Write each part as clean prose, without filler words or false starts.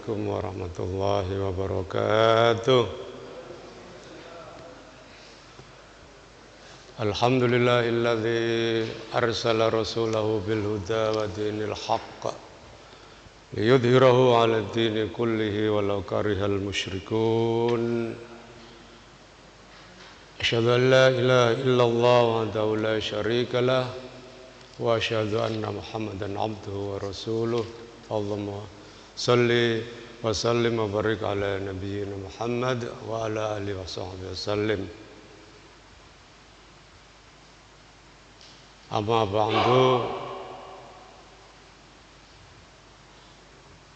Assalamualaikum warahmatullahi wabarakatuh. Alhamdulillahilladzi arsala rasulahu bil huda wa dinil haqq liyudhhirahu 'ala ad-dini kullihi walau karihal musyrikun. Asyhadu an la ilaha illallah wahdahu la syarika lah wa asyhadu anna Muhammadan 'abduhu wa rasuluh. Allahumma shalli wa sallim wa barik ala nabiyyina Muhammad wa ala alihi wa sahbihi wasallim. Amma ba'du,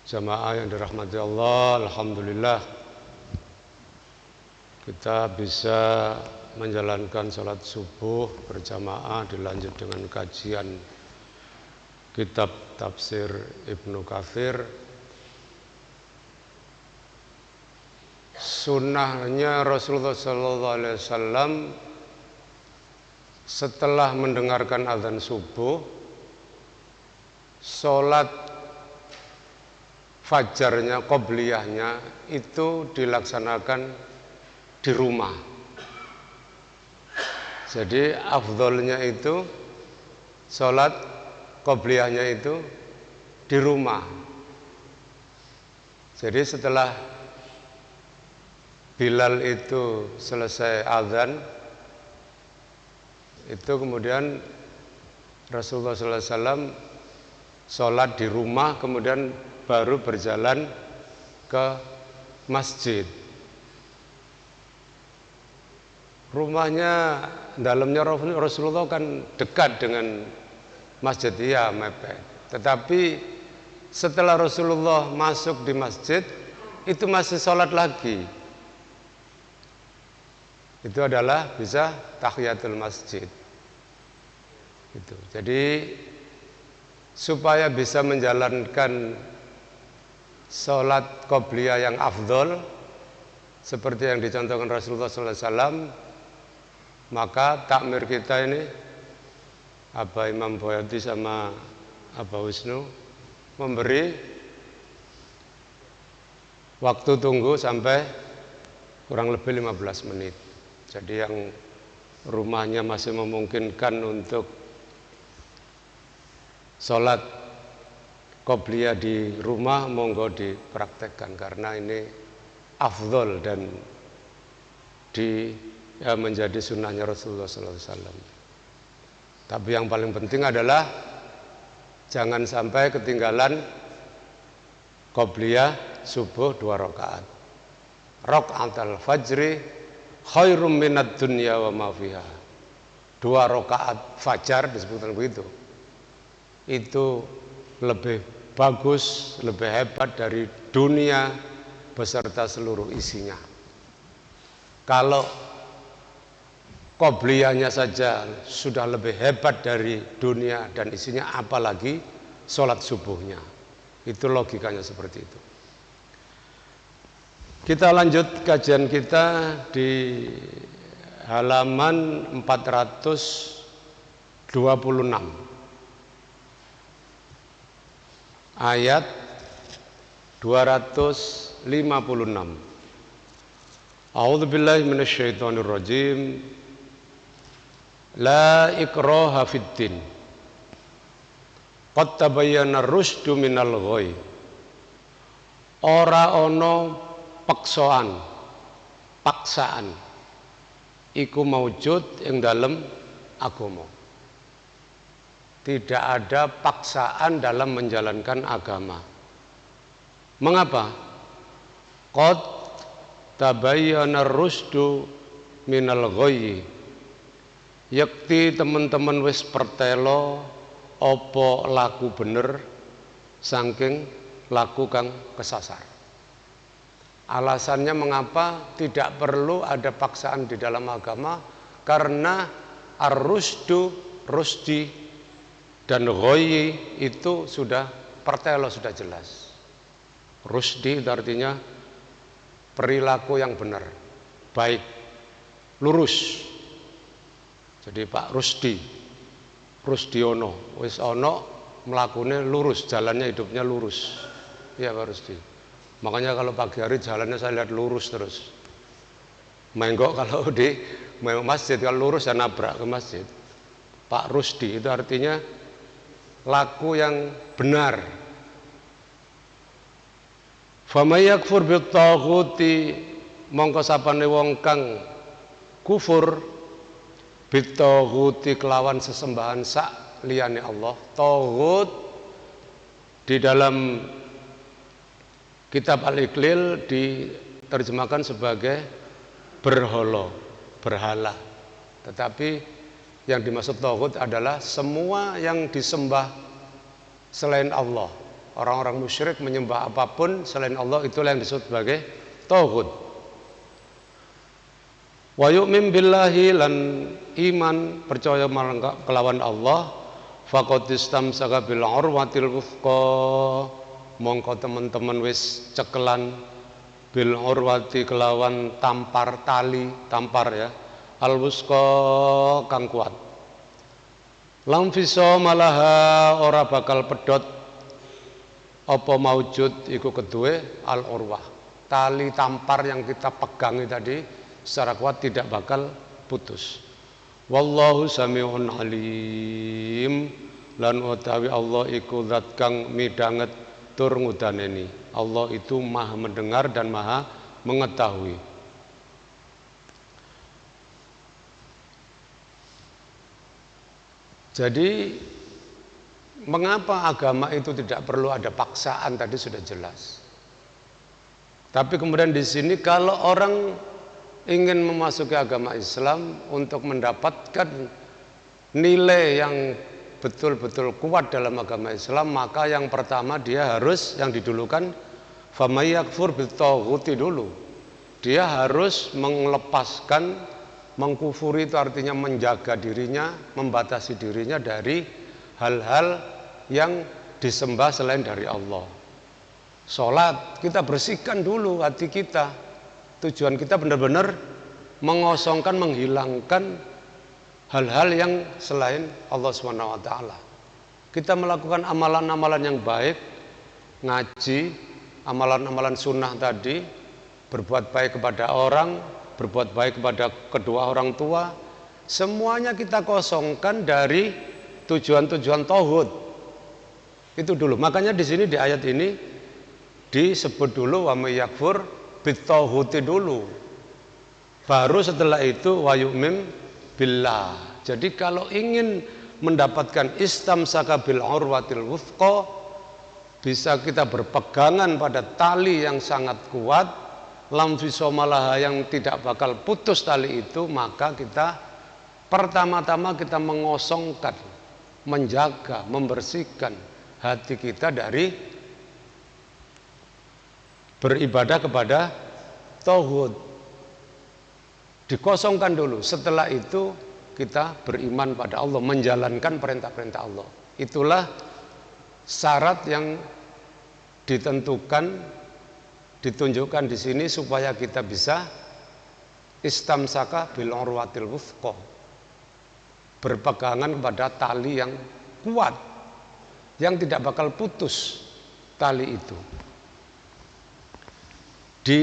jamaah yang dirahmati Allah, alhamdulillah kita bisa menjalankan salat subuh berjamaah dilanjut dengan kajian kitab tafsir Ibnu Katsir. Sunnahnya Rasulullah SAW setelah mendengarkan azan subuh, sholat fajarnya, qobliyahnya itu dilaksanakan di rumah. Jadi afdolnya itu sholat qobliyahnya itu di rumah. Jadi setelah Bilal itu selesai azan, itu kemudian Rasulullah SAW sholat di rumah, kemudian baru berjalan ke masjid. Rumahnya, dalamnya Rasulullah kan dekat dengan masjid, ya mepet. Tetapi setelah Rasulullah masuk di masjid, itu masih sholat lagi. Itu adalah bisa tahiyatul masjid. Itu. Jadi supaya bisa menjalankan sholat qobliyah yang afdol seperti yang dicontohkan Rasulullah SAW, maka takmir kita ini Abah Imam Boyati sama Abah Wisnu memberi waktu tunggu sampai kurang lebih 15 menit. Jadi yang rumahnya masih memungkinkan untuk sholat qobliyah di rumah, monggo dipraktekkan karena ini afdol dan menjadi sunnahnya Rasulullah SAW. Tapi yang paling penting adalah jangan sampai ketinggalan qobliyah subuh 2 rakaat. Rakaatul fajri khairum minad dunya wa ma fiha. 2 rakaat fajar disebutkan begitu. Itu lebih bagus, lebih hebat dari dunia beserta seluruh isinya. Kalau qobliyahnya saja sudah lebih hebat dari dunia dan isinya, apalagi sholat subuhnya. Itu logikanya seperti itu. Kita lanjut kajian kita di halaman 426 ayat 256. A'udzubillahi minasyaitonirrajim. La ikraha fiddin. Qad tabayyana ar-rusydu minal ghayy. Ora ana paksaan iku maujud ing dalem agama. Tidak ada paksaan dalam menjalankan agama. Mengapa? Qad tabayyana ar-rusydu minal ghayy. Yakti teman-teman wis pertelo apa laku bener saking laku kang kesasar. Alasannya mengapa tidak perlu ada paksaan di dalam agama, karena ar-rusdu, rusdi dan ghayyi itu sudah pertelo, sudah jelas. Rusdi itu artinya perilaku yang benar, baik, lurus. Jadi Pak Rusdiono wis ono mlakune lurus, jalannya hidupnya lurus. Iya Pak Rusdi. Makanya kalau pagi hari jalannya saya lihat lurus terus. Menggok kalau di masjid, kalau lurus ya nabrak ke masjid. Pak Rusdi itu artinya laku yang benar. Famay yakfur bitaghuti, mongko sapane wong kang kufur bitaghuti kelawan sesembahan sak liyane Allah. Taghut di dalam kitab Al-Iqlil diterjemahkan sebagai berhala. Tetapi yang dimaksud taghut adalah semua yang disembah selain Allah. Orang-orang musyrik menyembah apapun selain Allah, itulah yang disebut sebagai taghut. Wa yu'min billahi, lan iman percaya kelawan Allah, faqad istamsaka bil urwatil wuthqa, mongko teman-teman wis cekelan bil urwati kelawan tampar tali, tampar ya, al wuthqa kang kuat. Lam fisa malaha, ora bakal pedot apa maujud iku kedue al urwah. Tali tampar yang kita pegangi tadi secara kuat tidak bakal putus. Wallahu samiun alim, lan utawi Allah iku zat kang midanget tur ngudaneni. Allah itu maha mendengar dan maha mengetahui. Jadi mengapa agama itu tidak perlu ada paksaan tadi sudah jelas. Tapi kemudian di sini kalau orang ingin memasuki agama Islam untuk mendapatkan nilai yang betul-betul kuat dalam agama Islam, maka yang pertama dia harus, yang didulukan famay yakfur bitaghuti dulu. Dia harus melepaskan, mengkufuri itu artinya menjaga dirinya, membatasi dirinya dari hal-hal yang disembah selain dari Allah. Sholat, kita bersihkan dulu hati kita. Tujuan kita benar-benar mengosongkan, menghilangkan hal-hal yang selain Allah SWT. Kita melakukan amalan-amalan yang baik, ngaji, amalan-amalan sunnah tadi, berbuat baik kepada orang, berbuat baik kepada kedua orang tua, semuanya kita kosongkan dari tujuan-tujuan tauhid. Itu dulu. Makanya di sini di ayat ini disebut dulu wa may yakfur bitaghuti dulu. Baru setelah itu wa yu'min billah. Jadi kalau ingin mendapatkan istamsaka bil urwatil wuthqa, bisa kita berpegangan pada tali yang sangat kuat, lam fisomalaha yang tidak bakal putus tali itu, maka kita pertama-tama kita mengosongkan, menjaga, membersihkan hati kita dari beribadah kepada tauhid. Dikosongkan dulu, setelah itu kita beriman pada Allah, menjalankan perintah-perintah Allah. Itulah syarat yang ditunjukkan di sini supaya kita bisa istamsaka bil urwatil wuthqa, berpegangan kepada tali yang kuat, yang tidak bakal putus tali itu. Di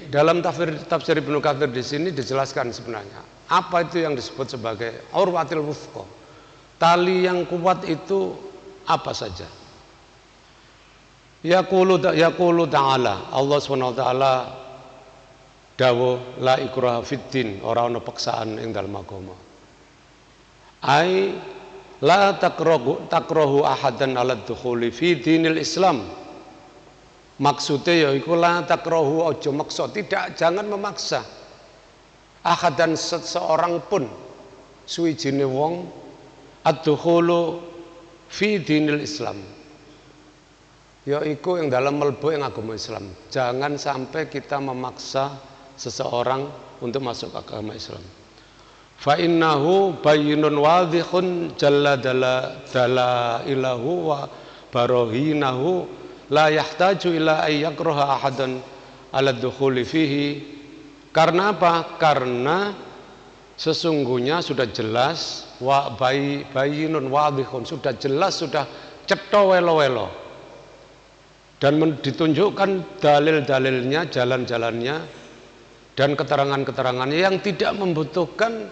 dalam tafsir Ibnu Katsir di sini dijelaskan sebenarnya apa itu yang disebut sebagai urwatil wuthqa. Tali yang kuat itu apa saja? Yaqulu ta'ala, Allah SWT dawuh la ikraha fiddin, ora ana paksaan ing dalem agama. Ai la takrahu ahadan ala dukhuli fi dinil Islam. Maksudnya yaiku la takrahu, ojo maksa, jangan memaksa ahadan seseorang pun suwijine wong ad-dukhulu fi dinil Islam, yaiku yang dalam mlebu ing agama Islam. Jangan sampai kita memaksa seseorang untuk masuk ke agama Islam. Fa innahu bayyinun wadhihun jalla dalailahu wa barahinahu la yahtaju ila ay yakraha ahadan ala dukhuli fihi. Karena apa? Karena sesungguhnya sudah jelas wa bayyinun wadhihun, sudah jelas, sudah cetha welo-welo dan ditunjukkan dalil-dalilnya, jalan-jalannya, dan keterangan-keterangannya yang tidak membutuhkan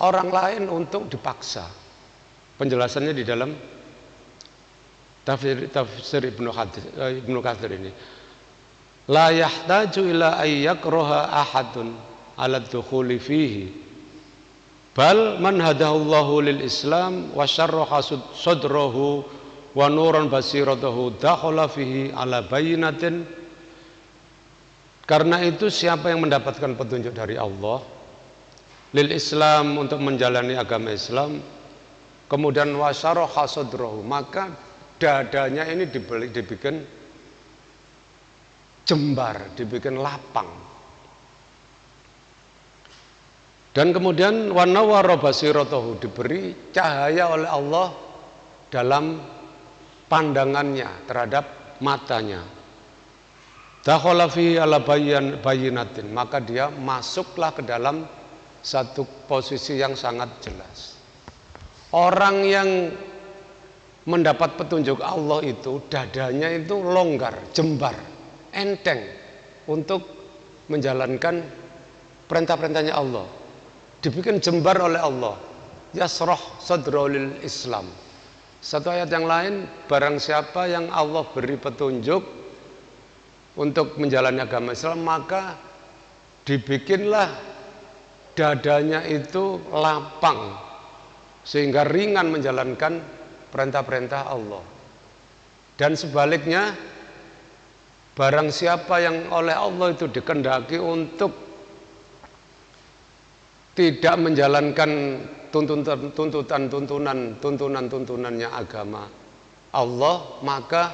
orang lain untuk dipaksa. Penjelasannya di dalam tafsir Ibnu Katsir ini. La yahtaju ila ayyakraha ahadun ala dukhuli fihi. Bal man hadahullahu lil Islam wa syarraha sadrahu wa nuran basiratahu dakhala fihi ala bayyinatin. Karena itu siapa yang mendapatkan petunjuk dari Allah lil Islam untuk menjalani agama Islam, kemudian wa syarraha sadrahu, maka dadanya ini dibikin jembar, dibikin lapang. Dan kemudian wa nawwara basiratahu, diberi cahaya oleh Allah dalam pandangannya terhadap matanya. Dakhala fi ala bayyinatin, maka dia masuklah ke dalam satu posisi yang sangat jelas. Orang yang mendapat petunjuk Allah itu dadanya itu longgar, jembar, enteng untuk menjalankan perintah-perintahnya Allah. Dibikin jembar oleh Allah. Yasrah sadrul Islam. Satu ayat yang lain, barang siapa yang Allah beri petunjuk untuk menjalani agama Islam, maka dibikinlah dadanya itu lapang sehingga ringan menjalankan perintah-perintah Allah. Dan sebaliknya, barang siapa yang oleh Allah itu dikehendaki untuk tidak menjalankan tuntunannya agama Allah, maka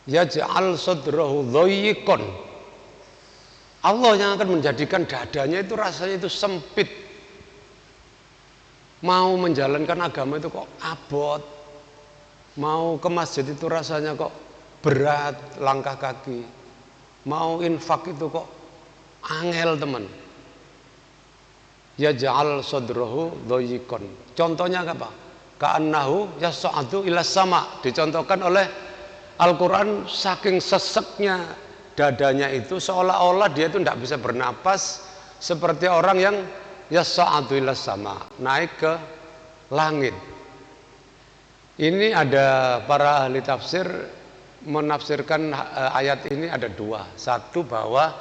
yaj'al sadrahu dhayyqan. Allah yang akan menjadikan dadanya itu rasanya itu sempit. Mau menjalankan agama itu kok abot. Mau ke masjid itu rasanya kok berat langkah kaki. Mau infak itu kok angel, teman. Yaj'al sadrahu dhayyqan. Contohnya apa? Ka'annahu yas'adu ila sama. Dicontohkan oleh Al-Quran, saking seseknya dadanya itu seolah-olah dia itu tidak bisa bernapas, seperti orang yang yas'adu ila sama, naik ke langit. Ini ada para ahli tafsir menafsirkan ayat ini ada dua. Satu, bahwa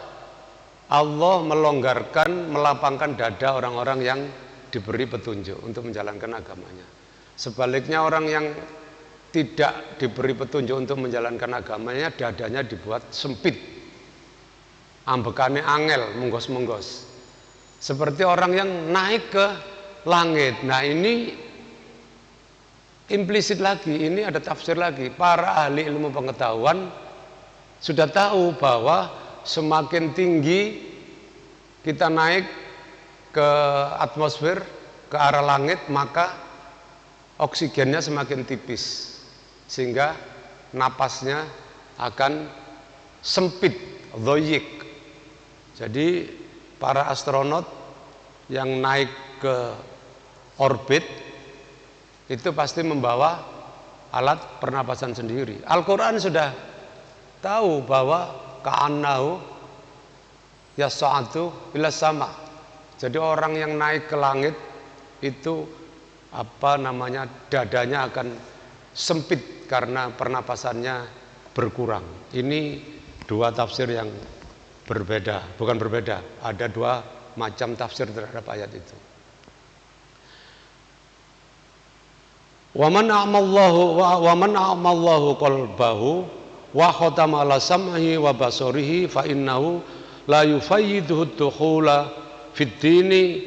Allah melonggarkan, melapangkan dada orang-orang yang diberi petunjuk untuk menjalankan agamanya. Sebaliknya orang yang tidak diberi petunjuk untuk menjalankan agamanya, dadanya dibuat sempit, ambekane angel, menggos-menggos, seperti orang yang naik ke langit. Nah, ini implisit lagi, ini ada tafsir lagi. Para ahli ilmu pengetahuan sudah tahu bahwa semakin tinggi kita naik ke atmosfer, ke arah langit, maka oksigennya semakin tipis, sehingga napasnya akan sempit, dhoyik. Jadi para astronot yang naik ke orbit itu pasti membawa alat pernapasan sendiri. Al-Quran sudah tahu bahwa ka'annahu yas'adu ila sama. Jadi orang yang naik ke langit itu dadanya akan sempit karena pernapasannya berkurang. Ini dua tafsir yang berbeda, bukan berbeda. Ada dua macam tafsir terhadap ayat itu. Wa man a'mallahu qalbahu wa khatama ala sam'ihi wa basarihi fa innahu la yufayyiduhu dukhula fid dini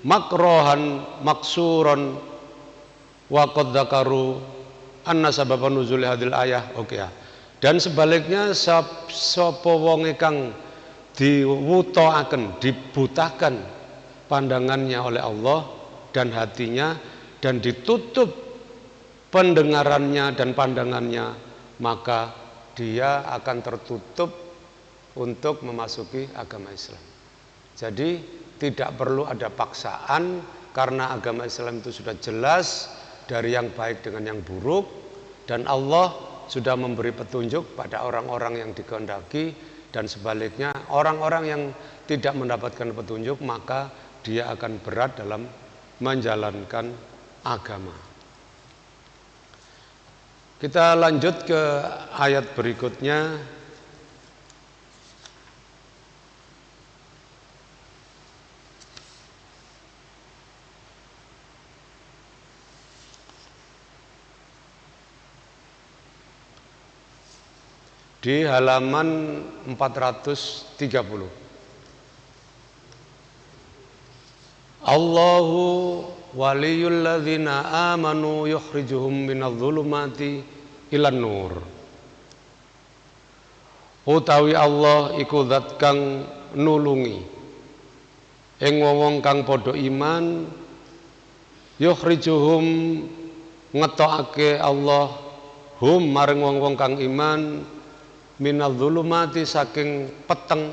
makrohan maksuran wa qad dzakaru anna sababan nuzul hadil ayah. Oke ya. Dan sebaliknya sapa wong kang diwutoaken, dibutakan pandangannya oleh Allah dan hatinya, dan ditutup pendengarannya dan pandangannya, maka dia akan tertutup untuk memasuki agama Islam. Jadi tidak perlu ada paksaan, karena agama Islam itu sudah jelas dari yang baik dengan yang buruk, Dan Allah sudah memberi petunjuk pada orang-orang yang dikehendaki, dan sebaliknya orang-orang yang tidak mendapatkan petunjuk maka dia akan berat dalam menjalankan agama. Kita lanjut ke ayat berikutnya. Di halaman 430. Allahu waliyul ladzina amanu yukhrijuhum minadh dhulumati ilan nur. Utawi Allah iku zat kang nulungi ing wong kang padha iman, yukhrijuhum ngetokake Allah hum maring wong-wong kang iman minadh dhulumati saking peteng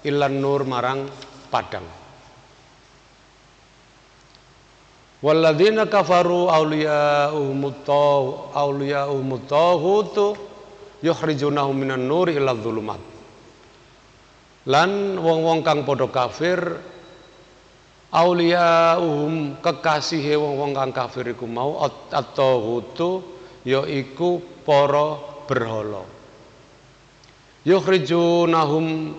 ilan nur marang padang. Walladzina kafaru awliya'uhumut taghutu yukhrijunahum minan nuri ilal dhulumat. Lan wong-wong kang padha kafir awliya'uhum kekasihe wong-wong kang kafir iku mau at-taghutu yaiku para berhala. Yukhrijunahum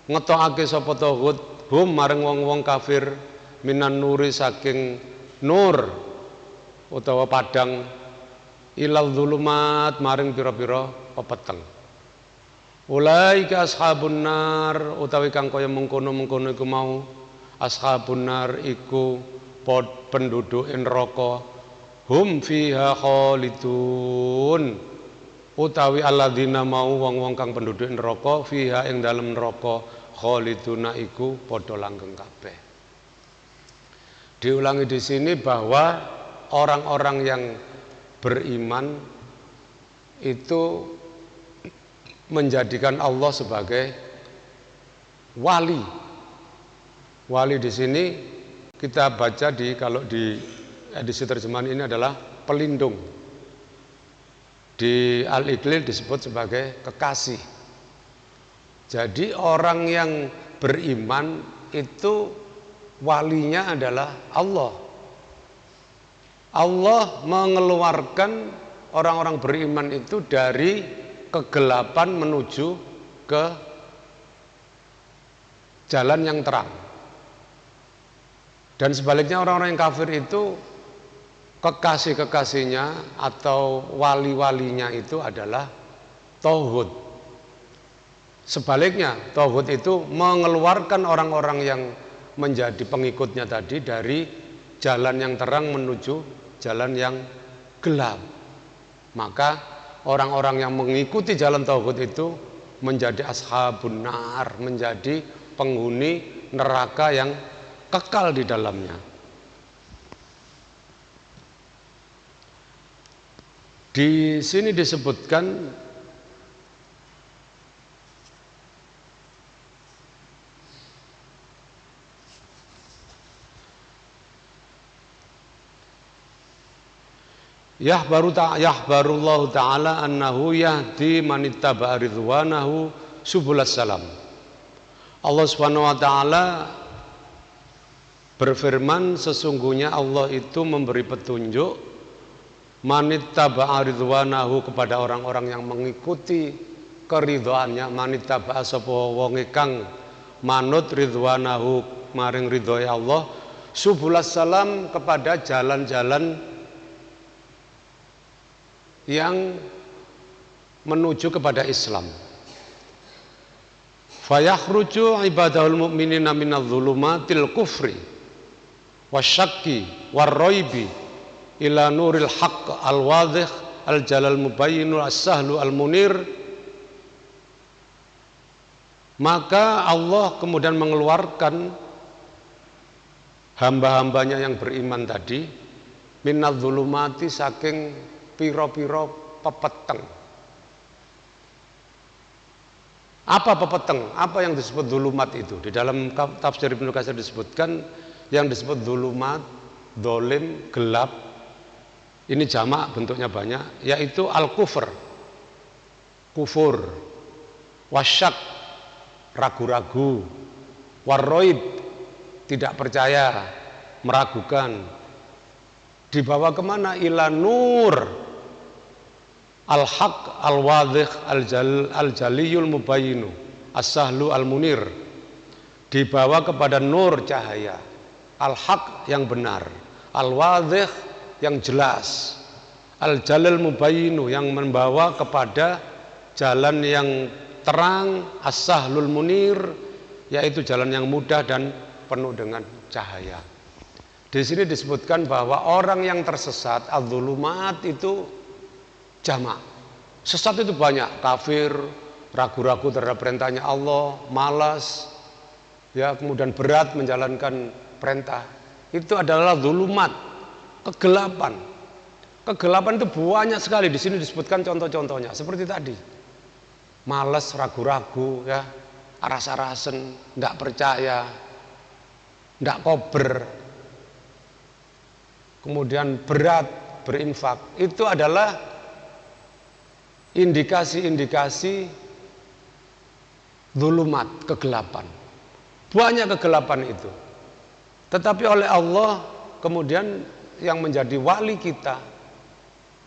ngetokake sapa taghut hum maring wong-wong kafir minan nuri saking nur utawa padang ilal dhulumat maring pira-pira pepeteng. Ulaika ashabun nar utawi kang kaya mengkono-mengkono iku mau ashabun nar iku penduduk neraka hum fiha khalidun utawi alladzina mau wong-wong kang penduduk neraka fiha ing dalem neraka khaliduna iku padha langgeng kabeh. Diulangi di sini bahwa orang-orang yang beriman itu menjadikan Allah sebagai wali. Wali di sini kita baca kalau di edisi terjemahan ini adalah pelindung. Di Al-Iqlil disebut sebagai kekasih. Jadi orang yang beriman itu walinya adalah Allah. Allah mengeluarkan orang-orang beriman itu dari kegelapan menuju ke jalan yang terang. Dan sebaliknya orang-orang yang kafir itu kekasih-kekasihnya atau wali-walinya itu adalah tauhid. Sebaliknya tauhid itu mengeluarkan orang-orang yang menjadi pengikutnya tadi dari jalan yang terang menuju jalan yang gelap. Maka orang-orang yang mengikuti jalan tauhid itu menjadi ashabun nar, menjadi penghuni neraka yang kekal di dalamnya. Di sini disebutkan yahbarullahu ta'ala annahu yahdi manittaba'a ridwanahu subulas salam. Allah Subhanahu wa taala berfirman sesungguhnya Allah itu memberi petunjuk manittaba'a ridwanahu kepada orang-orang yang mengikuti keridhaannya. Manittaba'a sapa wonge kang manut ridwanahu maring ridhoe Allah subulas salam kepada jalan-jalan yang menuju kepada Islam. Fayakhruju ibadahul mu'minina minadh dhulumatil kufri wasyakki warraibi ila nuril haqq al-wadhih al-jalal mubayyinul as-sahlu al-munir. Maka Allah kemudian mengeluarkan hamba-hambanya yang beriman tadi minadh dhulumati saking piro-piro pepeteng. Apa pepeteng? Apa yang disebut dhulumat itu? Di dalam tafsir Ibnu Katsir disebutkan yang disebut dhulumat, dolim, gelap ini jamak bentuknya banyak, yaitu al-kufr, kufur, wasyak, ragu-ragu, warroib, tidak percaya, meragukan. Dibawa kemana? Ila nur al-haq al-wadhih al-jaliyul mubayyinu as-sahlu al-munir. Dibawa kepada nur cahaya, al-haq yang benar, al-wadhih yang jelas, al-jalil mubayyinu yang membawa kepada jalan yang terang, as-sahlul munir, yaitu jalan yang mudah dan penuh dengan cahaya. Di sini disebutkan bahwa orang yang tersesat, adzulumat itu jamak. Sesat itu banyak, kafir, ragu-ragu terhadap perintahnya Allah, malas, ya, kemudian berat menjalankan perintah. Itu adalah zulumat, kegelapan. Kegelapan itu banyak sekali. Di sini disebutkan contoh-contohnya seperti tadi. Malas, ragu-ragu, ya, aras-arasen, tidak percaya, tidak kober, kemudian berat berinfak. Itu adalah indikasi-indikasi zulumat, kegelapan. Banyak kegelapan itu. Tetapi oleh Allah kemudian yang menjadi wali kita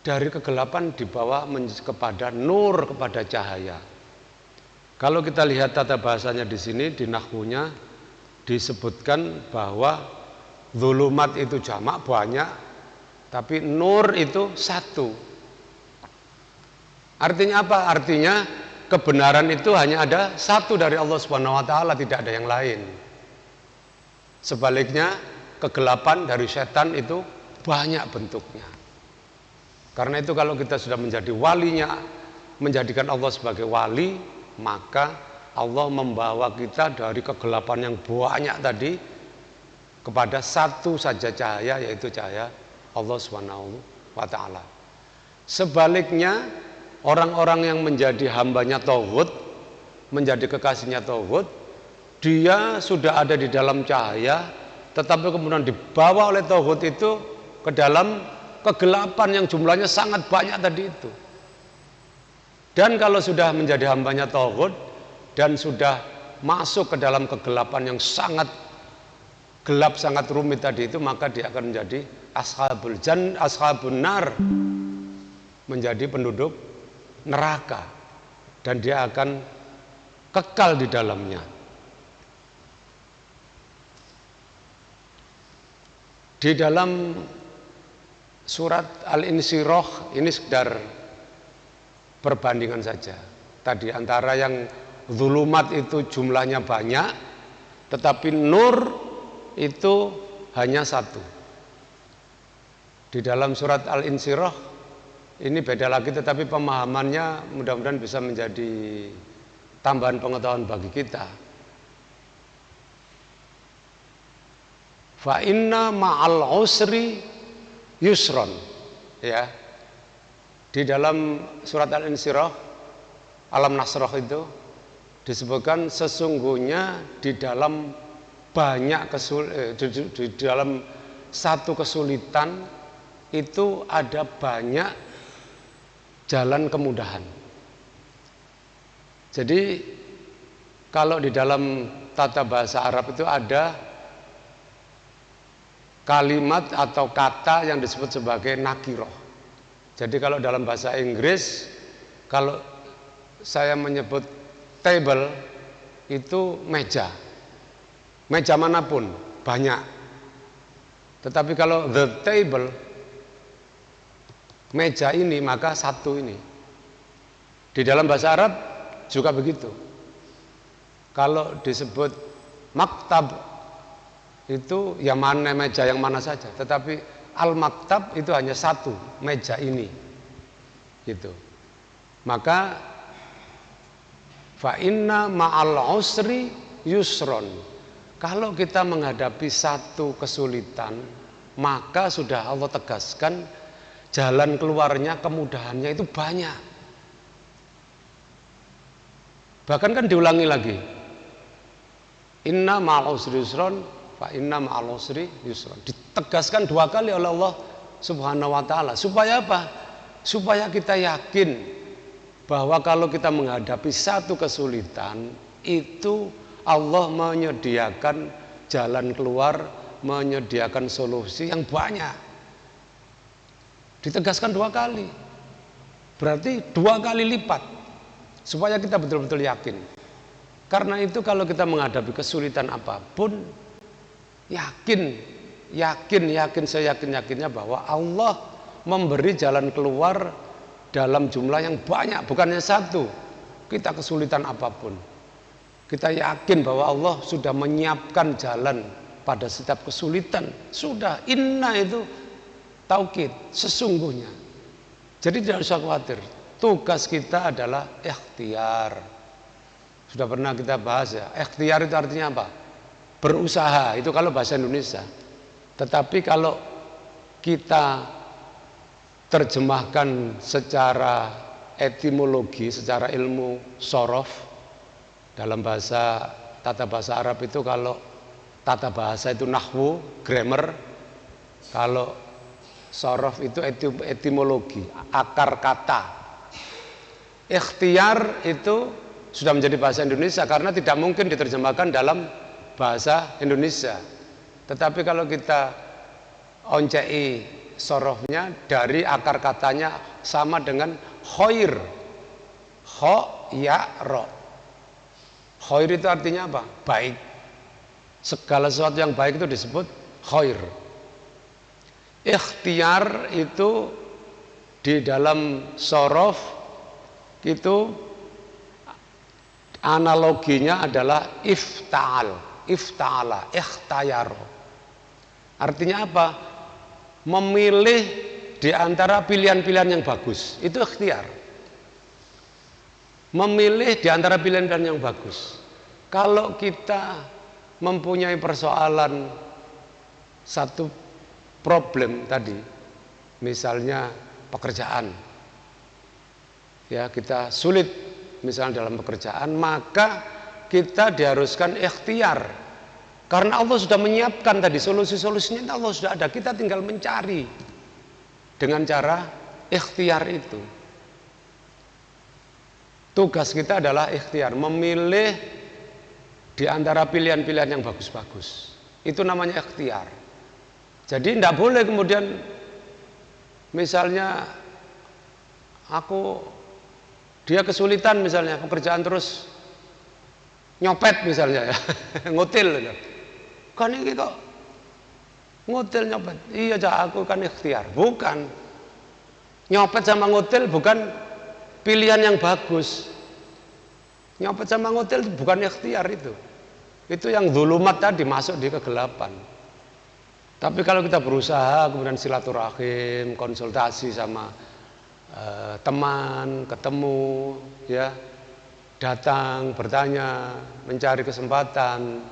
dari kegelapan dibawa kepada nur, kepada cahaya. Kalau kita lihat tata bahasanya di sini, di nahwunya disebutkan bahwa zulumat itu jamak banyak, tapi nur itu satu. Artinya apa? Artinya kebenaran itu hanya ada satu dari Allah Subhanahu wa taala, tidak ada yang lain. Sebaliknya, kegelapan dari setan itu banyak bentuknya. Karena itu kalau kita sudah menjadi walinya, menjadikan Allah sebagai wali, maka Allah membawa kita dari kegelapan yang banyak tadi kepada satu saja cahaya, yaitu cahaya Allah Subhanahu wa taala. Sebaliknya, orang-orang yang menjadi hambanya tauhid, menjadi kekasihnya tauhid, dia sudah ada di dalam cahaya, tetapi kemudian dibawa oleh tauhid itu ke dalam kegelapan yang jumlahnya sangat banyak tadi itu. Dan kalau sudah menjadi hambanya tauhid dan sudah masuk ke dalam kegelapan yang sangat gelap, sangat rumit tadi itu, maka dia akan menjadi ashabun nar, menjadi penduduk neraka, dan dia akan kekal di dalamnya. Di dalam surat Al-Insyirah ini sekedar perbandingan saja. Tadi antara yang zulumat itu jumlahnya banyak, tetapi nur itu hanya satu. Di dalam surat Al-Insyirah ini beda lagi, tetapi pemahamannya mudah-mudahan bisa menjadi tambahan pengetahuan bagi kita. Fa inna ma'al usri yusron, ya. Di dalam surat Al-Insyirah, Alam Nasrah itu disebutkan sesungguhnya di dalam banyak di dalam satu kesulitan itu ada banyak jalan kemudahan. Jadi kalau di dalam tata bahasa Arab itu ada kalimat atau kata yang disebut sebagai nakiroh. Jadi kalau dalam bahasa Inggris, kalau saya menyebut table itu meja, meja manapun banyak. Tetapi kalau the table, meja ini, maka satu ini. Di dalam bahasa Arab juga begitu. Kalau disebut maktab itu ya mana meja yang mana saja, tetapi al-maktab itu hanya satu, meja ini, gitu. Maka fa inna ma'al usri yusron. Kalau kita menghadapi satu kesulitan, maka sudah Allah tegaskan jalan keluarnya, kemudahannya itu banyak. Bahkan kan diulangi lagi, inna ma'al usri yusron, fa inna ma'al usri yusron. Ditegaskan dua kali oleh Allah Subhanahu wa taala. Supaya apa? Supaya kita yakin bahwa kalau kita menghadapi satu kesulitan, itu Allah menyediakan jalan keluar, menyediakan solusi yang banyak. Ditegaskan 2 kali. Berarti 2 kali lipat. Supaya kita betul-betul yakin. Karena itu kalau kita menghadapi kesulitan apapun, yakin seyakin-yakinnya bahwa Allah memberi jalan keluar dalam jumlah yang banyak, bukannya satu. Kita kesulitan apapun, kita yakin bahwa Allah sudah menyiapkan jalan pada setiap kesulitan. Sudah, inna itu taukid, sesungguhnya. Jadi tidak usah khawatir. Tugas kita adalah ikhtiar. Sudah pernah kita bahas ya. Ikhtiar itu artinya apa? Berusaha, itu kalau bahasa Indonesia. Tetapi kalau kita terjemahkan secara etimologi, secara ilmu sorof, dalam bahasa tata bahasa Arab itu, kalau tata bahasa itu nahwu, grammar, kalau sorof itu etimologi, akar kata. Ikhtiar itu sudah menjadi bahasa Indonesia karena tidak mungkin diterjemahkan dalam bahasa Indonesia. Tetapi kalau kita oncei sorofnya, dari akar katanya sama dengan khair. Kho, ya, ro. Khair itu artinya apa? Baik. Segala sesuatu yang baik itu disebut khair. Ikhtiar itu di dalam sorof itu analoginya adalah ifta'ala, ikhtayaro. Artinya apa? Memilih di antara pilihan-pilihan yang bagus. Itu ikhtiar. Memilih di antara pilihan-pilihan yang bagus. Kalau kita mempunyai persoalan satu problem tadi, misalnya pekerjaan, ya kita sulit misalnya dalam pekerjaan, maka kita diharuskan ikhtiar. Karena Allah sudah menyiapkan tadi solusi-solusinya, Allah sudah ada, kita tinggal mencari dengan cara ikhtiar itu. Tugas kita adalah ikhtiar, memilih di antara pilihan-pilihan yang bagus-bagus. Itu namanya ikhtiar. Jadi tidak boleh kemudian misalnya dia kesulitan misalnya pekerjaan, terus nyopet misalnya ya, ngutil. Kan ini kok ngutil nyopet? Iya, aku kan ikhtiar. Bukan. Nyopet sama ngutil bukan pilihan yang bagus. Nyopet sama ngutil bukan ikhtiar itu. Itu yang zulumat tadi, masuk di kegelapan. Tapi kalau kita berusaha, kemudian silaturahim, konsultasi sama teman, ketemu, ya, datang, bertanya, mencari kesempatan,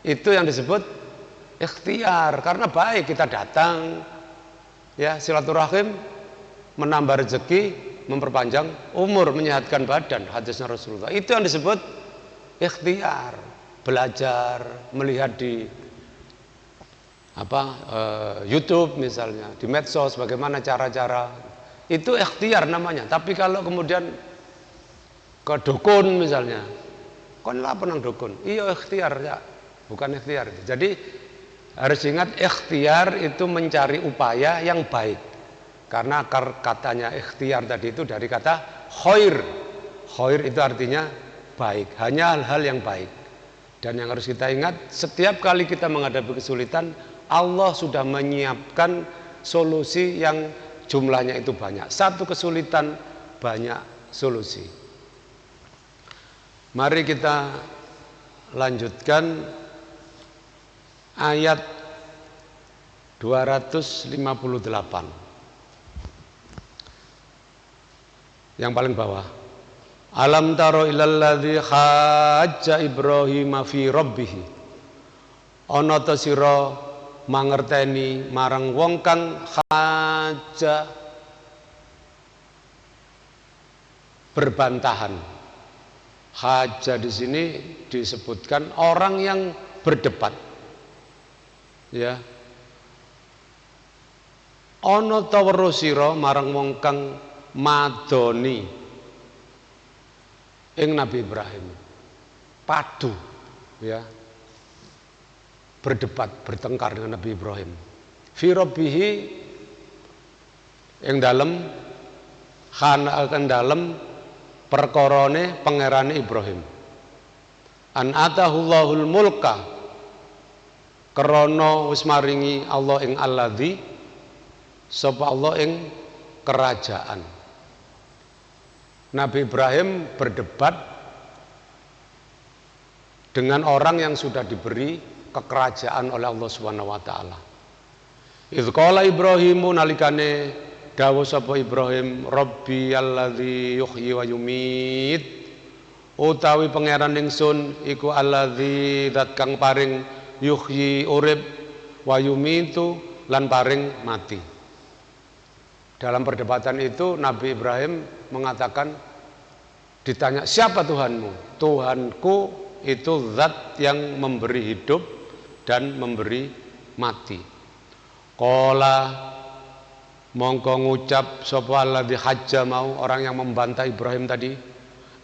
itu yang disebut ikhtiar. Karena baik kita datang, ya, silaturahim, menambah rezeki, memperpanjang umur, menyehatkan badan, hadisnya Rasulullah. Itu yang disebut ikhtiar. Belajar, melihat di YouTube misalnya, di medsos, bagaimana cara-cara, itu ikhtiar namanya. Tapi kalau kemudian ke dukun misalnya, kon lah penang dukun, iya ikhtiar ya, bukan ikhtiar. Jadi harus ingat, ikhtiar itu mencari upaya yang baik. Karena akar katanya ikhtiar tadi itu dari kata khair. Khair itu artinya baik, hanya hal-hal yang baik. Dan yang harus kita ingat, setiap kali kita menghadapi kesulitan, Allah sudah menyiapkan solusi yang jumlahnya itu banyak. Satu kesulitan, banyak solusi. Mari kita lanjutkan ayat 258. Yang paling bawah. Alam taro ilal ladzi hajja Ibrahim fi rabbih. Ana ta sira mangerteni marang wong kang haja, berbantahan. Haja di sini disebutkan orang yang berdebat, ya, ana ta weruh sira marang wong kang madoni ing Nabi Ibrahim. Padu ya. Berdebat, bertengkar dengan Nabi Ibrahim. Fi rabbihi ing dalem perkorone pangerane Ibrahim. An atahullahul mulka krana wis maringi Allah ing alladzi sapa Allah ing kerajaan. Nabi Ibrahim berdebat dengan orang yang sudah diberi kekerajaan oleh Allah Subhanahu wa taala. Idz qala Ibrahimu nalikane dawuh sapa Ibrahim, Rabbi alladzi yuhyi wa yumit, utawi pangeran ingsun iku alladzi zat kang paring yuhyi urip wa yumitu lan paring mati. Dalam perdebatan itu Nabi Ibrahim mengatakan, ditanya siapa Tuhanmu? Tuhanku itu zat yang memberi hidup dan memberi mati. Qala mongko ngucap sapa alladzi hajja mau, orang yang membantah Ibrahim tadi,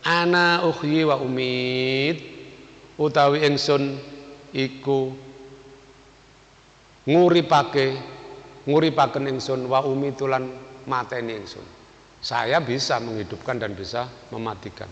ana uhyi wa umit, utawi ingsun iku nguripaken ingsun wa umitulan mateni ingsun. Saya bisa menghidupkan dan bisa mematikan.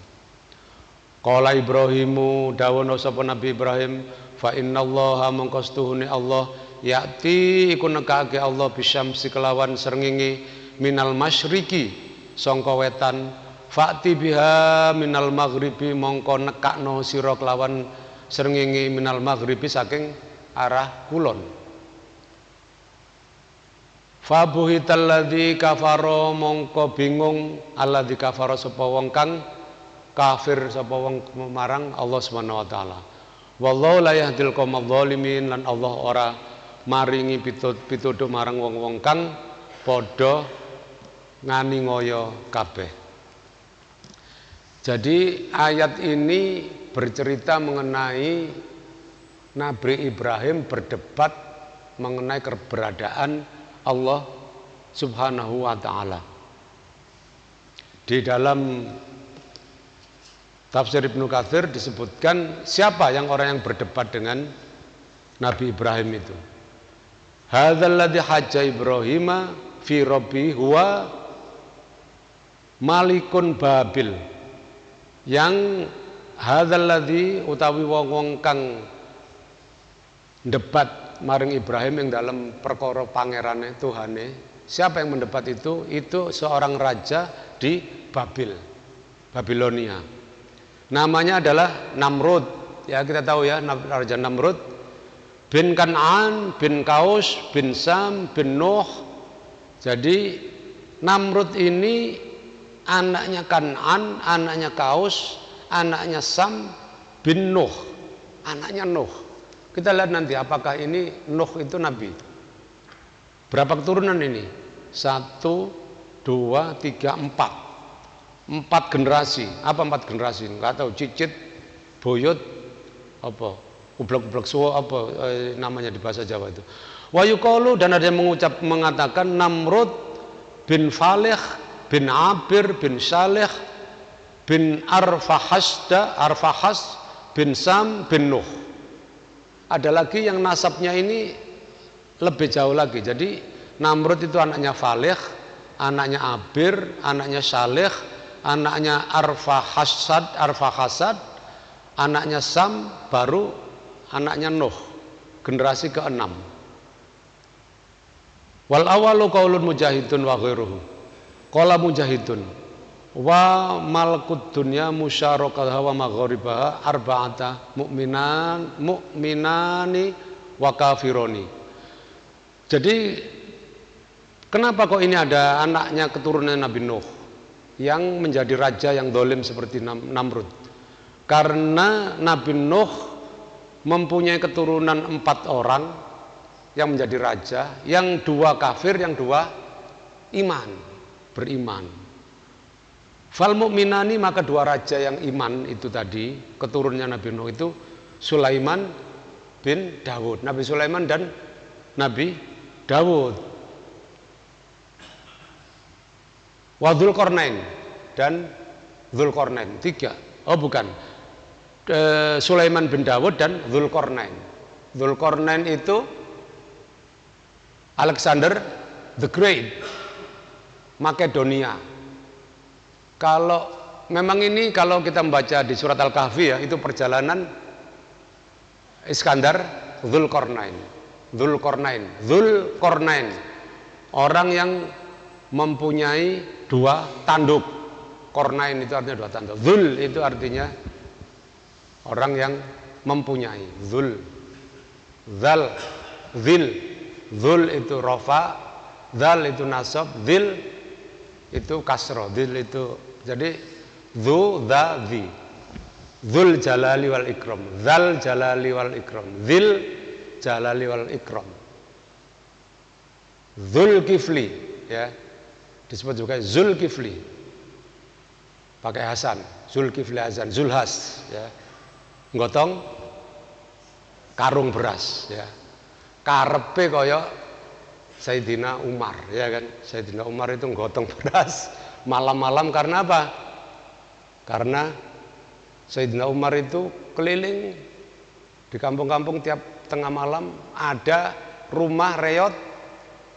Qala Ibrahimu dawono sapa Nabi Ibrahim, fa innallaha mongko stuhune Allah yati iku nekake Allah bisyamsi kelawan srengenge minal masyriqi sangka wetan, fa'ti biha minal maghribi mongko nekakno sira kelawan srengenge minal maghribi saking arah kulon. Fabuhital ladzi kafara mongko bingung alladzi kafara sapa wong kang kafir sapa wong marang Allah Subhanahu wa taala. Wallahu la yahdil qaumadz zalimin, lan Allah ora maringi pituduh marang wong-wong kang padha nganiaya kabeh. Jadi ayat ini bercerita mengenai Nabi Ibrahim berdebat mengenai keberadaan Allah Subhanahu wa taala. Di dalam tafsir Ibnu Katsir disebutkan siapa orang yang berdebat dengan Nabi Ibrahim itu. Hadzal ladzi hajja Ibrahima fi rabbi huwa malikun Babil. Yang hadzal ladzi utawi wong-wong kang debat maring Ibrahim yang dalam perkara pangerane Tuhane. Siapa yang mendebat itu? Itu seorang raja di Babil, Babilonia. Namanya adalah Namrud. Ya kita tahu ya, Raja Namrud bin Kan'an, bin Kaus, bin Sam, bin Nuh. Jadi Namrud ini anaknya Kan'an, anaknya Kaus, anaknya Sam, bin Nuh, anaknya Nuh. Kita lihat nanti apakah ini Nuh itu nabi. Berapa keturunan ini? 1, 2, 3, 4. 4 generasi. Apa 4 generasi? Enggak tahu. Cicit, boyot, apa? Ublek-ublek suwo apa namanya di bahasa Jawa itu. Wa yuqalu, dan ada yang mengatakan Namrud bin Faleh bin Abir bin Saleh bin Arfahas bin Sam bin Nuh. Ada lagi yang nasabnya ini lebih jauh lagi. Jadi Namrud itu anaknya Faleh, anaknya Abir, anaknya Saleh, anaknya Arfahasad, anaknya Sam, baru anaknya Nuh, generasi ke-6. Wal awalu qaulun mujahidun wa ghairuhu. Qala mujahidun wa malkud dunya musyarakatha wa maghribaha arba'ata mu'minani wa kafironi. Jadi kenapa kok ini ada anaknya keturunan Nabi Nuh yang menjadi raja yang dolim seperti Namrud? Karena Nabi Nuh mempunyai keturunan 4 orang yang menjadi raja, yang 2 kafir, yang 2 beriman. Fal mu'minani, maka 2 raja yang iman itu tadi, keturunannya Nabi Nuh itu Sulaiman bin Daud, Nabi Sulaiman dan Nabi Daud. Wa Dzulqarnain dan Dzulqarnain, 3. Oh bukan. Sulaiman bin Dawud dan Dzulqarnain. Dzulqarnain itu Alexander the Great, Makedonia. Kalau memang ini kalau kita membaca di surat Al-Kahfi ya, itu perjalanan Iskandar Dzulqarnain. Dzulqarnain, orang yang mempunyai 2 tanduk. Qarnain itu artinya 2 tanduk. Dzul itu artinya orang yang mempunyai. Dzul, dzal, dzil. Dzul itu rofa, dzal itu nasab, dzil itu kasro. Dzil itu jadi dzu, dza, dzi. Dzul jalali wal ikram, dzal jalali wal ikram, dzil jalali wal ikram. Dzulkifli ya, disebut juga Zulkifli, pakai Hasan, Zulkifli Hasan, Zulhas ya, nggotong karung beras ya, karepe kaya Sayyidina Umar ya kan. Sayyidina Umar itu nggotong beras malam-malam karena apa? Karena Sayyidina Umar itu keliling di kampung-kampung, tiap tengah malam ada rumah reot,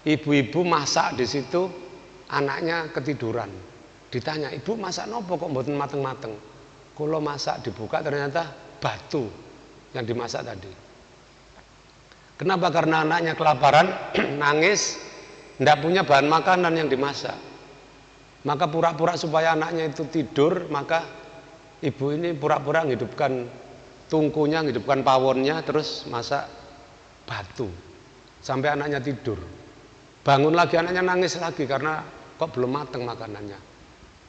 ibu-ibu masak di situ, anaknya ketiduran. Ditanya, ibu masak nopo kok mboten mateng-mateng? Kula masak, dibuka ternyata batu yang dimasak tadi. Kenapa? Karena anaknya kelaparan, nangis, tidak punya bahan makanan yang dimasak. Maka pura-pura supaya anaknya itu tidur, maka ibu ini pura-pura menghidupkan tungkunya, menghidupkan pawonnya, terus masak batu sampai anaknya tidur. Bangun lagi anaknya nangis lagi karena kok belum matang makanannya.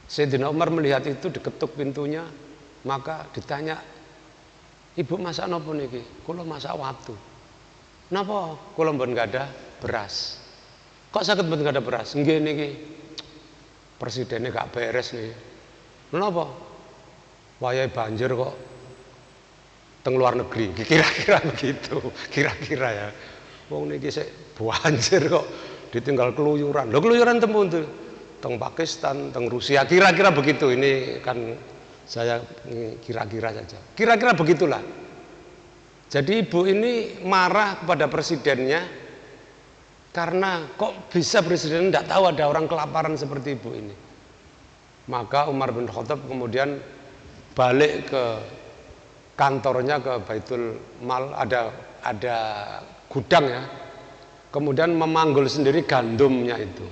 Sayyidina Umar melihat itu, diketuk pintunya, maka ditanya, ibu masak napa niki? Kula masak watu. Napa? Kula mboten ada beras. Kok saged mboten ada beras? Nggih niki presidennya gak beres nih. Napa? Wayahe banjir kok teng luar negeri. Kira-kira begitu. Kira-kira ya. Wong niki sik banjir kok ditinggal keluyuran. Lho keluyuran temu tuh teng Pakistan, teng Rusia, kira-kira begitu. Ini kan saya kira-kira saja. Kira-kira begitulah. Jadi ibu ini marah kepada presidennya karena kok bisa presiden tidak tahu ada orang kelaparan seperti ibu ini. Maka Umar bin Khattab kemudian balik ke kantornya, ke Baitul Mal, ada gudang ya. Kemudian memanggul sendiri gandumnya itu.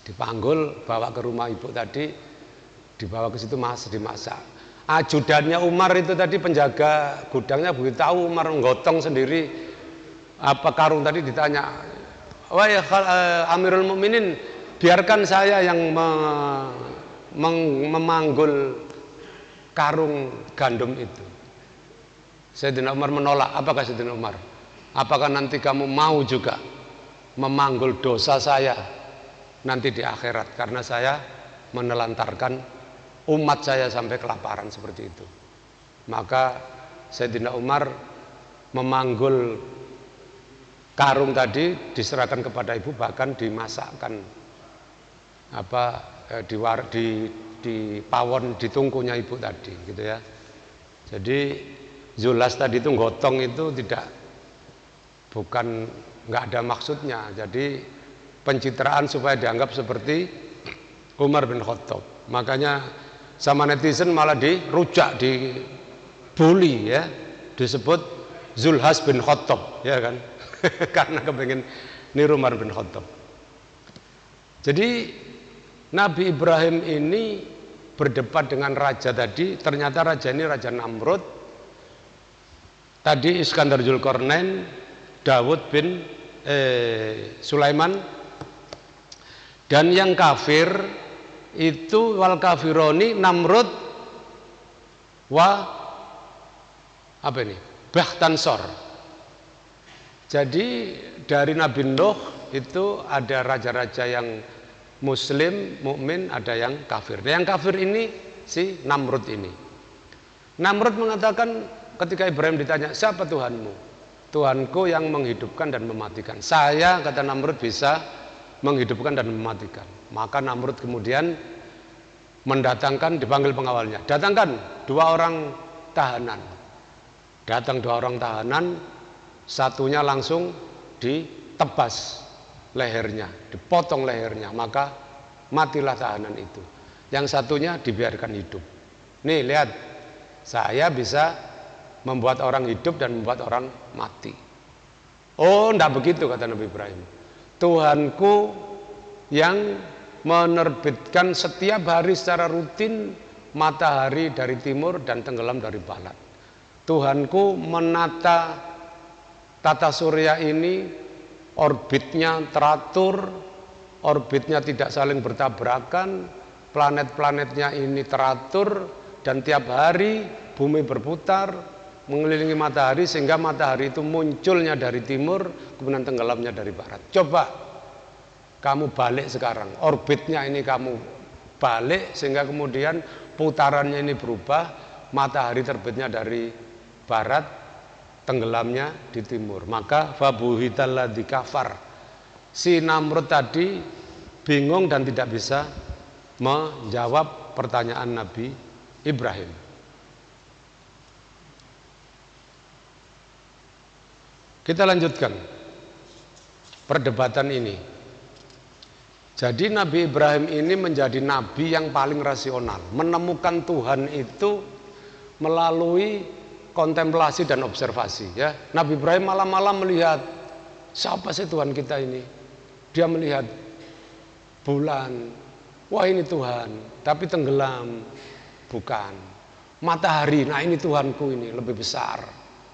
Dipanggul, bawa ke rumah ibu tadi, dibawa ke situ dimasak. Ajudannya Umar itu tadi, penjaga gudangnya, begitu tahu Umar menggotong sendiri apa karung tadi, ditanya, wahai Amirul Mukminin, biarkan saya yang memanggul karung gandum itu. Sayyidina Umar menolak. Apakah Sayyidina Umar? Apakah nanti kamu mau juga memanggul dosa saya nanti di akhirat, karena saya menelantarkan umat saya sampai kelaparan seperti itu. Maka Sayyidina Umar memanggul karung tadi, diserahkan kepada ibu, bahkan dimasakkan di pawon, di tungkunya ibu tadi gitu ya. Jadi Zulas tadi itu gotong itu nggak ada maksudnya. Jadi pencitraan supaya dianggap seperti Umar bin Khattab. Makanya sama netizen malah dirujak, dibully ya, disebut Zulhas bin Khattab ya kan. Karena kepengen niru Umar bin Khattab. Jadi Nabi Ibrahim ini berdebat dengan raja tadi. Ternyata raja ini Raja Namrud. Tadi Iskandar Dzulqarnain, Dawud bin Sulaiman. Dan yang kafir itu wal kafironi Namrud wa apa ini? Bakhtansor. Jadi dari Nabi Nuh itu ada raja-raja yang Muslim, mukmin, ada yang kafir. Yang kafir ini si Namrud ini. Namrud mengatakan ketika Ibrahim ditanya, siapa Tuhanmu? Tuhanku yang menghidupkan dan mematikan. Saya, kata Namrud, bisa menghidupkan dan mematikan. Maka Namrud kemudian mendatangkan, dipanggil pengawalnya, datangkan 2 orang tahanan. Datang 2 orang tahanan, satunya langsung ditebas lehernya, dipotong lehernya, maka matilah tahanan itu. Yang satunya dibiarkan hidup. Nih lihat, saya bisa membuat orang hidup dan membuat orang mati. Oh, enggak begitu kata Nabi Ibrahim. Tuhanku yang menerbitkan setiap hari secara rutin matahari dari timur dan tenggelam dari barat. Tuhanku menata tata surya ini, orbitnya teratur, orbitnya tidak saling bertabrakan, planet-planetnya ini teratur, dan tiap hari bumi berputar mengelilingi matahari sehingga matahari itu munculnya dari timur kemudian tenggelamnya dari barat. Coba kamu balik sekarang, orbitnya ini kamu balik sehingga kemudian putarannya ini berubah, matahari terbitnya dari barat, tenggelamnya di timur. Maka fabuhitalladzi kafar. Si Namrud tadi bingung dan tidak bisa menjawab pertanyaan Nabi Ibrahim. Kita lanjutkan perdebatan ini. Jadi Nabi Ibrahim ini menjadi nabi yang paling rasional. Menemukan Tuhan itu melalui kontemplasi dan observasi. Ya, Nabi Ibrahim malam-malam melihat, siapa sih Tuhan kita ini? Dia melihat bulan, wah ini Tuhan, tapi tenggelam, bukan. Matahari, nah ini Tuhanku ini, lebih besar,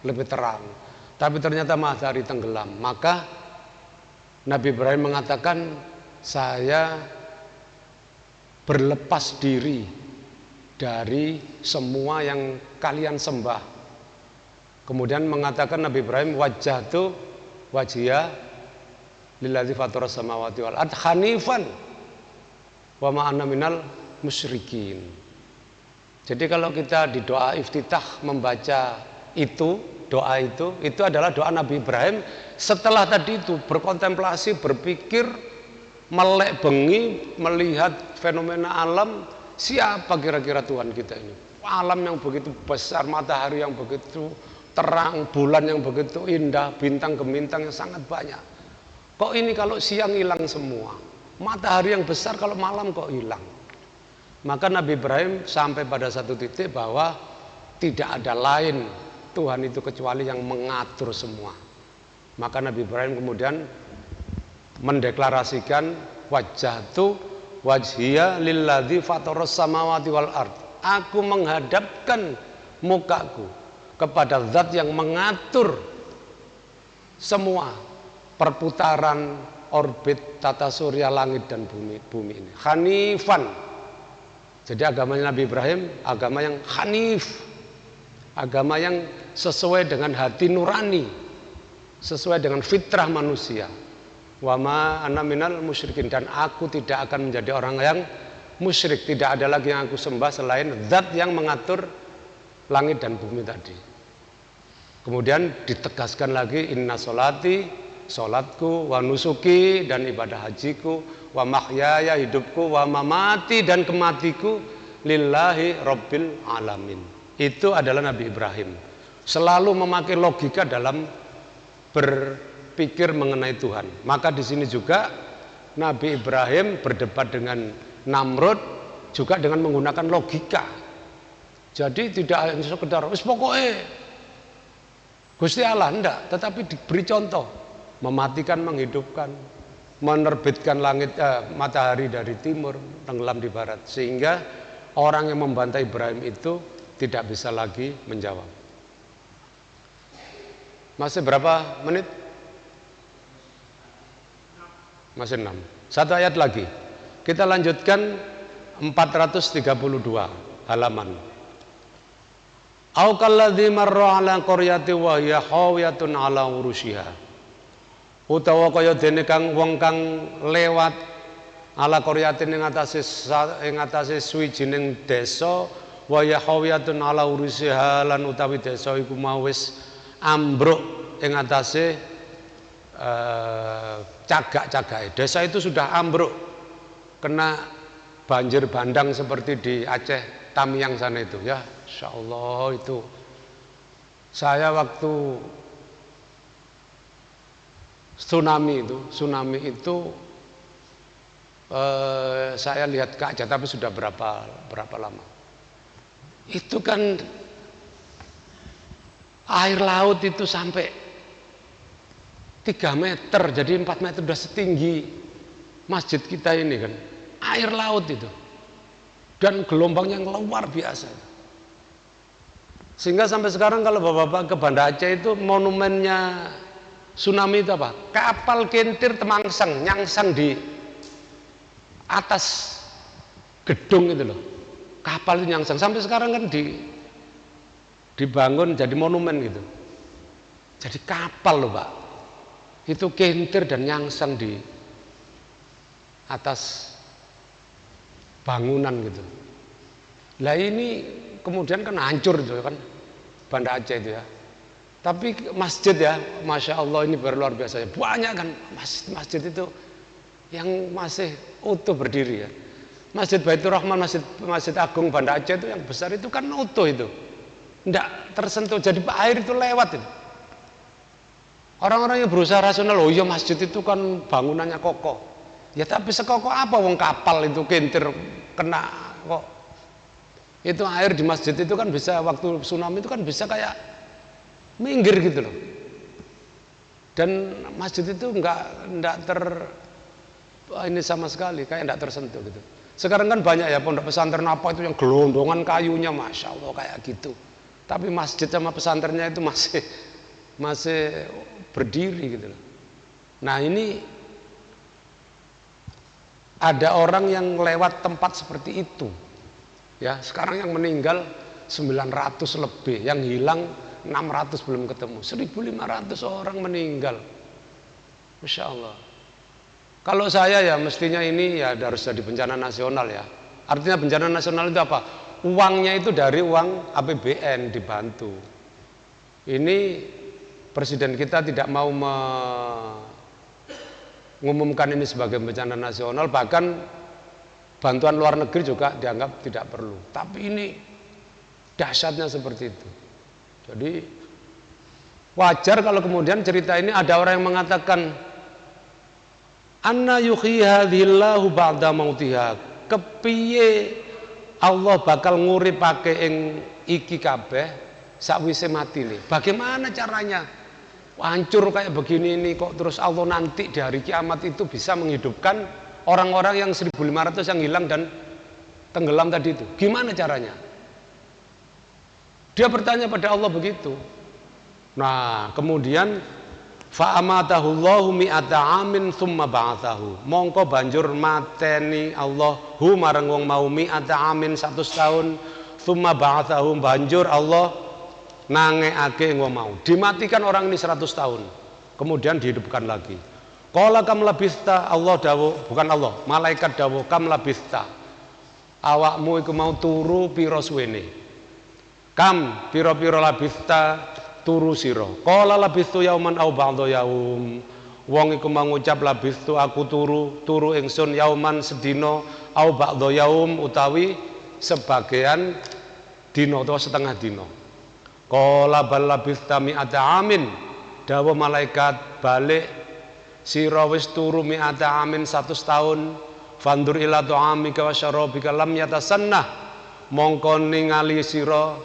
lebih terang. Tapi ternyata matahari tenggelam. Maka Nabi Ibrahim mengatakan, saya berlepas diri dari semua yang kalian sembah. Kemudian mengatakan Nabi Ibrahim, wajjahtu wajhiya lilladzi fataras samawati wal ardh hanifan wa ma ana minal musyrikin. Jadi kalau kita di doa iftitah membaca doa itu adalah doa Nabi Ibrahim setelah tadi itu berkontemplasi, berpikir, melek bengi, melihat fenomena alam, siapa kira-kira Tuhan kita ini? Alam yang begitu besar, matahari yang begitu terang, bulan yang begitu indah, bintang gemintang yang sangat banyak. Kok ini kalau siang hilang semua? Matahari yang besar kalau malam kok hilang? Maka Nabi Ibrahim sampai pada satu titik bahwa tidak ada lain Tuhan itu kecuali yang mengatur semua. Maka Nabi Ibrahim kemudian mendeklarasikan wajjahtu wajhiya lilladzi fataras samawati wal ardh. Aku menghadapkan mukaku kepada zat yang mengatur semua perputaran orbit tata surya langit dan bumi ini. Hanifan. Jadi agamanya Nabi Ibrahim agama yang hanif, agama yang sesuai dengan hati nurani, sesuai dengan fitrah manusia. Wa ma ana minal musyrikin, dan aku tidak akan menjadi orang yang musyrik. Tidak ada lagi yang aku sembah selain zat yang mengatur langit dan bumi tadi. Kemudian ditegaskan lagi, inna sholati, sholatku, wa nusuki, dan ibadah hajiku, wa mahyaya, hidupku, wa mamati, dan kematiku, lillahi rabbil alamin. Itu adalah Nabi Ibrahim. Selalu memakai logika dalam berpikir mengenai Tuhan. Maka di sini juga Nabi Ibrahim berdebat dengan Namrud juga dengan menggunakan logika. Jadi tidak hanya sekedar pokoknya Gusti Allah, enggak, tetapi diberi contoh, mematikan, menghidupkan, menerbitkan matahari dari timur, tenggelam di barat, sehingga orang yang membantai Ibrahim itu tidak bisa lagi menjawab. Masih berapa menit? Masih 6. Satu ayat lagi. Kita lanjutkan 432 halaman. Au kalladzi marra ala qaryati wa hiya khawiyatun ala urushiha. Utawa kaya dene kang wong kang lewat ala qaryatin ing atase suwijining desa wa hiya khawiyatun ala urushiha, lan utawi desa iku mau wis ambruk ing atase cagak-cagake. Desa itu sudah ambruk, kena banjir bandang seperti di Aceh Tamiang sana itu ya, Insya Allah itu saya waktu tsunami itu saya lihat ke Aceh, tapi sudah berapa lama. Itu kan air laut itu sampai 3 meter, jadi 4 meter sudah setinggi masjid kita ini kan. Air laut itu. Dan gelombang yang luar biasa. Sehingga sampai sekarang kalau bapak-bapak ke Banda Aceh itu monumennya tsunami itu apa? Kapal kentir temangsang, nyangsang di atas gedung itu loh. Kapal itu nyangsang. Sampai sekarang kan dibangun jadi monumen gitu. Jadi kapal loh Pak. Itu kentir dan nyangsang di atas bangunan gitu. Lah ini kemudian kan hancur itu kan Banda Aceh itu ya. Tapi masjid ya, Masya Allah ini luar biasa ya. Banyak kan masjid itu yang masih utuh berdiri ya. Masjid Baitur Rahman, Masjid Agung Banda Aceh itu yang besar itu kan utuh itu. Tidak tersentuh, jadi air itu lewat itu. Orang-orang yang berusaha rasional, oh iya masjid itu kan bangunannya kokoh. Ya tapi sekokoh apa wong kapal itu kentir kena kok. Itu air di masjid itu kan bisa waktu tsunami itu kan bisa kayak minggir gitu loh. Dan masjid itu enggak ini sama sekali kayak enggak tersentuh gitu. Sekarang kan banyak ya pondok pesantren apa itu yang gelondongan kayunya, Masya Allah kayak gitu. Tapi masjid sama pesantrennya itu masih berdiri gitu loh. Nah ini ada orang yang lewat tempat seperti itu. Ya, sekarang yang meninggal 900 lebih, yang hilang 600 belum ketemu. 1.500 orang meninggal. Masya Allah. Kalau saya ya mestinya ini ya harus jadi bencana nasional ya. Artinya bencana nasional itu apa? Uangnya itu dari uang APBN dibantu. Ini presiden kita tidak mau mengumumkan ini sebagai bencana nasional, bahkan bantuan luar negeri juga dianggap tidak perlu. Tapi ini dahsyatnya seperti itu. Jadi wajar kalau kemudian cerita ini ada orang yang mengatakan anna yuhyi hadhillahu ba'da mautiha, kepiye Allah bakal nguripake ing iki kabeh sakwise mati nih. Bagaimana caranya? Hancur kayak begini ini kok terus Allah nanti di hari kiamat itu bisa menghidupkan orang-orang yang 1.500 yang hilang dan tenggelam tadi itu. Gimana caranya? Dia bertanya pada Allah begitu. Nah, kemudian fa'amatahullahu mi'ata amin thumma ba'athahu. Mongko banjur mateni Allah hu marang wong mau mi'ata amin 100 tahun thumma ba'athahu, banjur Allah nangeake wong mau. Dimatikan orang ini 100 tahun. Kemudian dihidupkan lagi. Qala kam labista, Allah dawuh, bukan Allah, malaikat dawuh kam labista. Awakmu iku mau turu pira suwene? Kam pira-pira labista turu sira. Qala labistu yauman au ba'dha yaum. Wong iku mau ngucap labistu aku turu ingsun yauman sedina au ba'dha yaum utawi sebagian dina utawa setengah dina. Qala bal labista mi'ata amin. Dawuh malaikat balik sira wis turu mi'ata amin 100 tahun. Fandur ila ta'amika wa syarabika lam yatasannah. Mongko ningali sira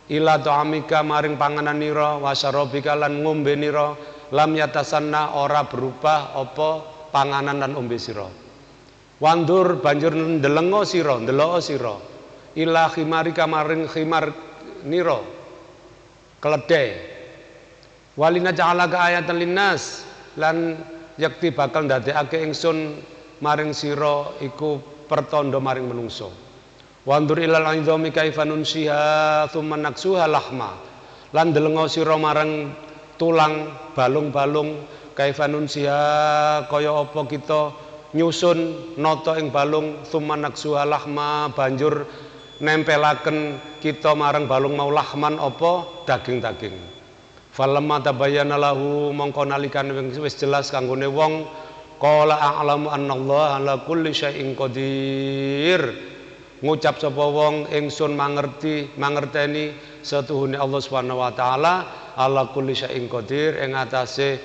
ila ta'amika maring panganan nira wa syarabika lan ngombe nira lam yatasannah ora berubah apa panganan lan ombe sira. Wandur banjur ndelengo sira, ndelok sira ila khimarika maring khimar nira keledai. Walina ja'alaka ayatan linnas, lan yakti bakal ndadekake ingsun maring sira iku pertanda maring menungso. Wandur ilal aidhami kaifa nunsiha tsumma naksuha lahma, lan delenga sira marang tulang balung-balung kaifa nunsiha kaya apa kita nyusun nata ing balung tsumma naksuha lahma, banjur nempelaken kita marang balung mau lahman apa daging-daging. Falamma tabayyana lahu mongko nalikan wis jelas kanggone wong Qala a'lamu annallaha ala kulli syai'in qadir. Ngucap sapa wong ingsun mangerteni setuhune Allah Subhanahu wa taala ala kulli syai'in qadir ing atase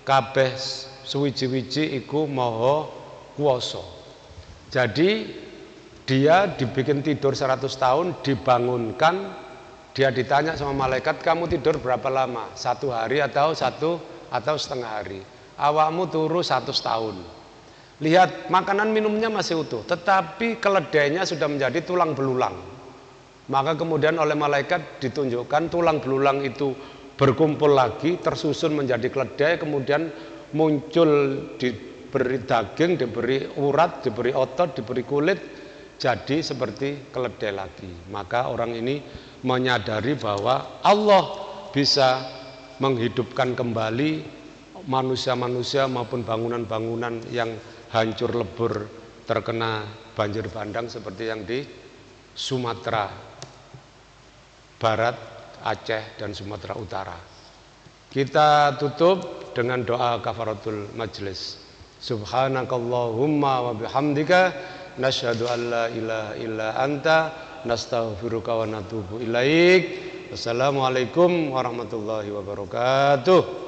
kabeh suwiji-wiji iku maha kuwasa. Jadi dia dibikin tidur 100 tahun, dibangunkan, dia ditanya sama malaikat, kamu tidur berapa lama? 1 hari atau setengah hari? Awakmu turu 100 tahun. Lihat, makanan minumnya masih utuh, tetapi keledainya sudah menjadi tulang belulang. Maka kemudian oleh malaikat ditunjukkan tulang belulang itu berkumpul lagi, tersusun menjadi keledai, kemudian muncul, diberi daging, diberi urat, diberi otot, diberi kulit, jadi seperti keledai lagi. Maka orang ini menyadari bahwa Allah bisa menghidupkan kembali manusia-manusia maupun bangunan-bangunan yang hancur lebur terkena banjir bandang seperti yang di Sumatera Barat, Aceh, dan Sumatera Utara. Kita tutup dengan doa kafaratul majlis. Subhanakallahumma wa bihamdika nasyhadu an la ilaha illa anta nastaghfiruka wa natubu ilaik. Wassalamualaikum warahmatullahi wabarakatuh.